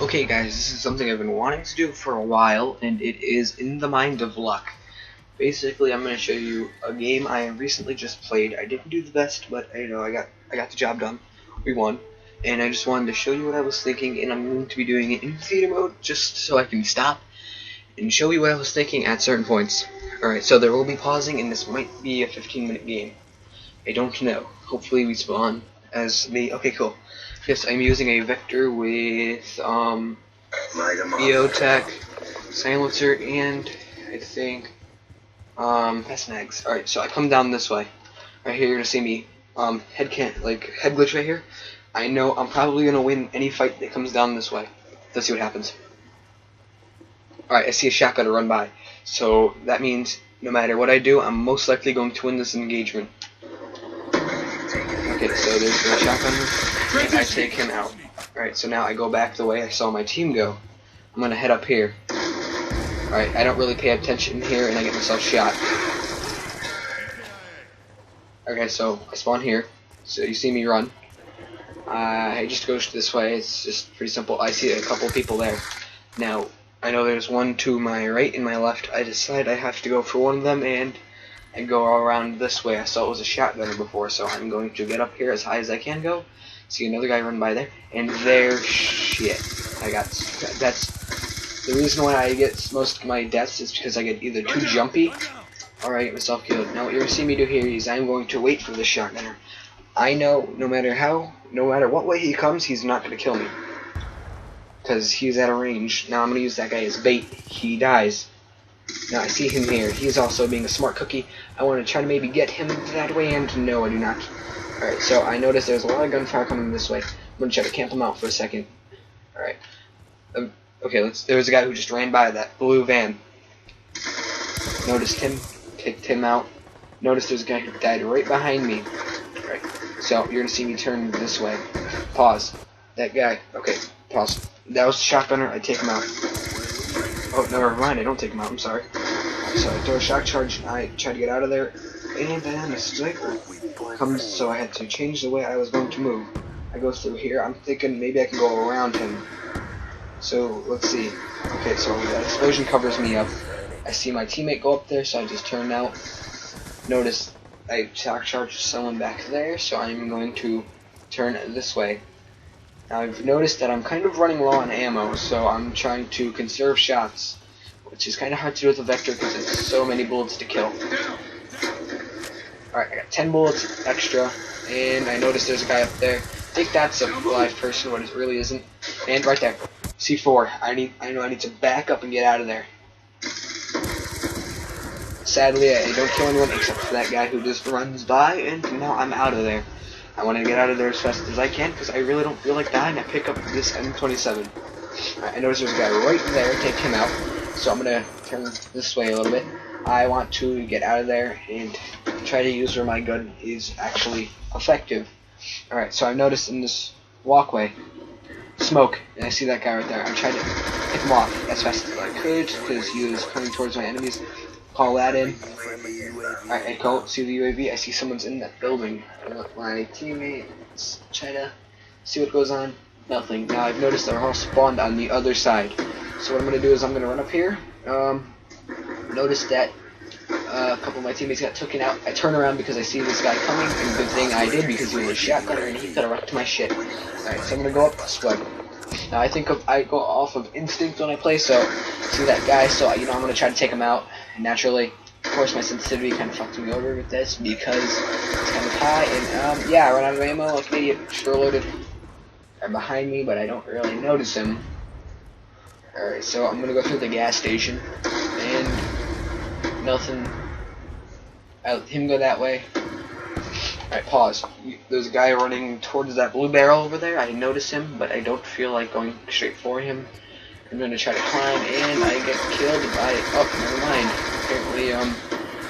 Okay guys, this is something I've been wanting to do for a while, and it is in the mind of luck. Basically, I'm going to show you a game I recently just played. I didn't do the best, but I got the job done. We won, and I just wanted to show you what I was thinking, and I'm going to be doing it in theater mode just so I can stop and show you what I was thinking at certain points. Alright, so there will be pausing, and this might be a 15-minute game. I don't know. Hopefully we spawn as me. Okay, cool. Yes, I'm using a vector with biotech, silencer, and I think snags. Alright, so I come down this way. Right here you're gonna see me head glitch right here. I know I'm probably gonna win any fight that comes down this way. Let's see what happens. Alright, I see a shotgunner run by. So that means no matter what I do, I'm most likely going to win this engagement. Okay, so there's the shotgunner, and I take him out. Alright, so now I go back the way I saw my team go. I'm gonna head up here. Alright, I don't really pay attention here, and I get myself shot. Okay, so I spawn here. So you see me run. I just go this way. It's just pretty simple. I see a couple people there. Now, I know there's one to my right and my left. I decide I have to go for one of them, and I go around this way. I saw it was a shotgunner before, so I'm going to get up here as high as I can go. See another guy run by there, and there, shit. That's the reason why I get most of my deaths is because I get either too jumpy or I get myself killed. Now what you're gonna see me do here is I'm going to wait for the shotgunner. I know no matter what way he comes, he's not gonna kill me because he's at a range. Now I'm gonna use that guy as bait. He dies. Now I see him here. He's also being a smart cookie. I want to try to maybe get him that way, and no, I do not. Alright, so I noticed there's a lot of gunfire coming this way. I'm going to try to camp him out for a second. Alright. Okay, there was a guy who just ran by that blue van. Noticed him, kicked him out. Noticed there's a guy who died right behind me. Alright, so you're going to see me turn this way. Pause. That guy. Okay, pause. That was the shotgunner. I take him out. Oh, never mind, I don't take him out, I'm sorry. So I throw a shock charge, I try to get out of there, and then a sniper comes, so I had to change the way I was going to move. I go through here, I'm thinking maybe I can go around him. So, let's see. Okay, so that explosion covers me up. I see my teammate go up there, so I just turn out. Notice I shock charged someone back there, so I'm going to turn this way. Now I've noticed that I'm kind of running low on ammo, so I'm trying to conserve shots, which is kind of hard to do with a vector because it's so many bullets to kill. Alright, I got 10 bullets extra, and I noticed there's a guy up there. I think that's a live person, but it really isn't. And right there, C4. I know I need to back up and get out of there. Sadly, I don't kill anyone except for that guy who just runs by, and now I'm out of there. I want to get out of there as fast as I can because I really don't feel like dying. I pick up this M27. I notice there's a guy right there. Take him out. So I'm going to turn this way a little bit. I want to get out of there and try to use where my gun is actually effective. Alright, so I've noticed in this walkway, smoke, and I see that guy right there. I'm trying to pick him off as fast as I could because he was coming towards my enemies. Call that in. Alright, I go see the UAV. I see someone's in that building. My teammates try to see what goes on. Nothing. Now I've noticed they're all spawned on the other side. So what I'm going to do is I'm going to run up here. Notice that a couple of my teammates got taken out. I turn around because I see this guy coming, and good thing I did because he was a shotgunner and he could have wrecked my shit. Alright, so I'm going to go up this way. Now I go off of instinct when I play, so see that guy, so I'm going to try to take him out. And naturally, of course, my sensitivity kind of fucked me over with this because it's kind of high, and yeah, I run out of ammo like an idiot. Sure loaded. They're behind me, but I don't really notice him. Alright, so I'm gonna go through the gas station, and nothing. I let him go that way. Alright, pause. There's a guy running towards that blue barrel over there. I notice him, but I don't feel like going straight for him. I'm gonna try to climb, and I get killed by. Oh, never mind. Apparently,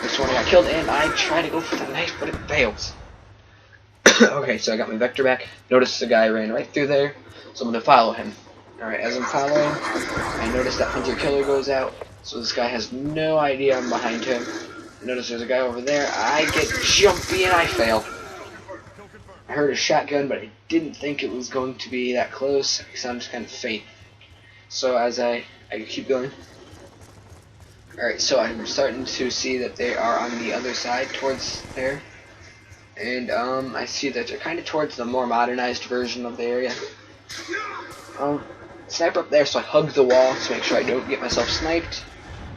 this one I got killed, and I try to go for the knife, but it fails. Okay, so I got my vector back. Notice the guy ran right through there, so I'm gonna follow him. Alright, as I'm following, I notice that hunter killer goes out, so this guy has no idea I'm behind him. Notice there's a guy over there. I get jumpy and I fail. I heard a shotgun, but I didn't think it was going to be that close. It sounds kind of faint. So as I keep going. Alright, so I'm starting to see that they are on the other side towards there. And I see that they're kind of towards the more modernized version of the area. Sniper up there, so I hug the wall to make sure I don't get myself sniped.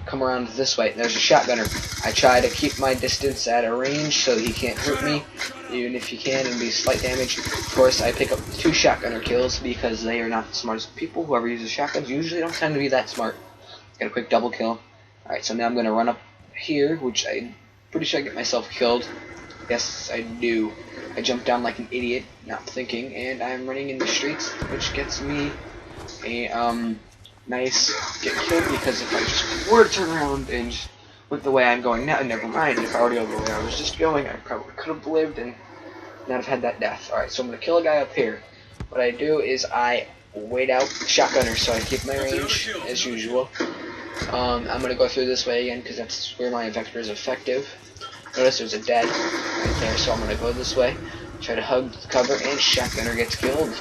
Come around this way. There's a shotgunner. I try to keep my distance at a range so that he can't hurt me, even if he can, and be slight damage. Of course, I pick up 2 shotgunner kills because they are not the smartest people. Whoever uses shotguns usually don't tend to be that smart. Get a quick double kill. Alright, so now I'm going to run up here, which I'm pretty sure I get myself killed. Yes, I do. I jumped down like an idiot, not thinking, and I'm running in the streets, which gets me a nice get killed, because if I just were to turn around and just went the way I'm going now, never mind, if I were to go the way I was just going, I probably could have lived and not have had that death. Alright, so I'm going to kill a guy up here. What I do is I wait out the shotgunner, so I keep my range as usual. I'm going to go through this way again, because that's where my vector is effective. Notice there's a dead right there, so I'm going to go this way, try to hug the cover, and shotgunner gets killed.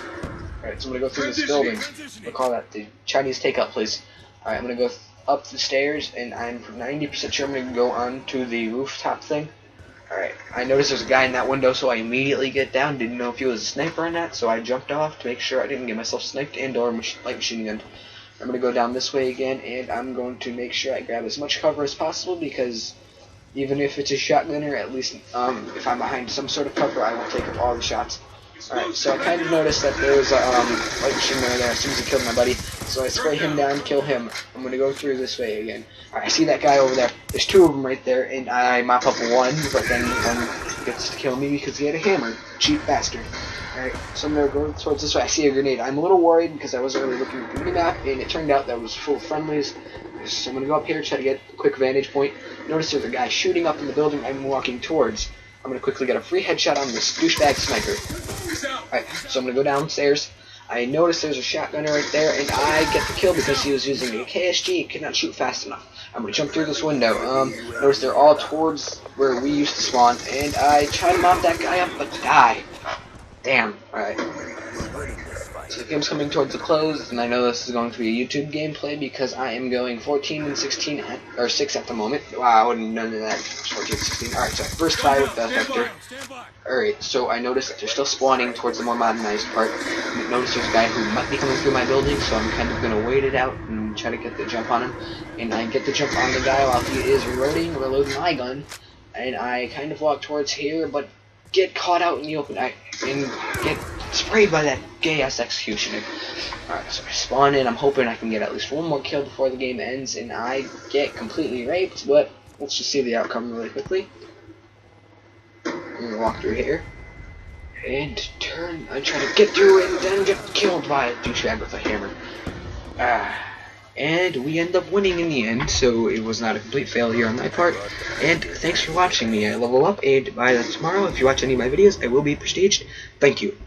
Alright, so I'm going to go through this building. We'll call that the Chinese take-up, please. Alright, I'm going to go up the stairs, and I'm 90% sure I'm going to go onto the rooftop thing. Alright, I noticed there's a guy in that window, so I immediately get down. Didn't know if he was a sniper or not, so I jumped off to make sure I didn't get myself sniped and or light machine gun. I'm going to go down this way again, and I'm going to make sure I grab as much cover as possible, because even if it's a shotgunner, at least if I'm behind some sort of cover, I won't take up all the shots. Alright, so I kind of noticed that there was a light machine gunner there as soon as I killed my buddy, so I spray him down, kill him. I'm going to go through this way again. Alright, I see that guy over there. There's 2 of them right there, and I mop up one, but then he gets to kill me because he had a hammer. Cheap bastard. Alright, so I'm going to go towards this way. I see a grenade. I'm a little worried because I wasn't really looking at the minimap, and it turned out that it was full of friendlies. So I'm going to go up here, try to get a quick vantage point. Notice there's a guy shooting up in the building I'm walking towards. I'm going to quickly get a free headshot on this douchebag sniper. Alright, so I'm going to go downstairs. I notice there's a shotgunner right there, and I get the kill because he was using a KSG. He could not shoot fast enough. I'm going to jump through this window. Notice they're all towards where we used to spawn, and I try to mop that guy up, but die. Damn. Alright. So the game's coming towards the close, and I know this is going to be a YouTube gameplay because I am going 14 and 16 or 6 at the moment. Wow, I wouldn't have done that. 14 and 16. Alright, so first try with the vector. Alright, so I noticed that they're still spawning towards the more modernized part. Notice there's a guy who might be coming through my building, so I'm kind of going to wait it out and try to get the jump on him. And I get the jump on the guy while he is reloading my gun. And I kind of walk towards here, but get caught out in the open and get sprayed by that gay-ass executioner. Alright, so I spawn in. I'm hoping I can get at least one more kill before the game ends, and I get completely raped, but let's just see the outcome really quickly. I'm gonna walk through here, and turn, I try to get through and then get killed by a douchebag with a hammer. And we end up winning in the end, so it was not a complete failure on my part. And thanks for watching me. I level up, and by tomorrow, if you watch any of my videos, I will be prestiged. Thank you.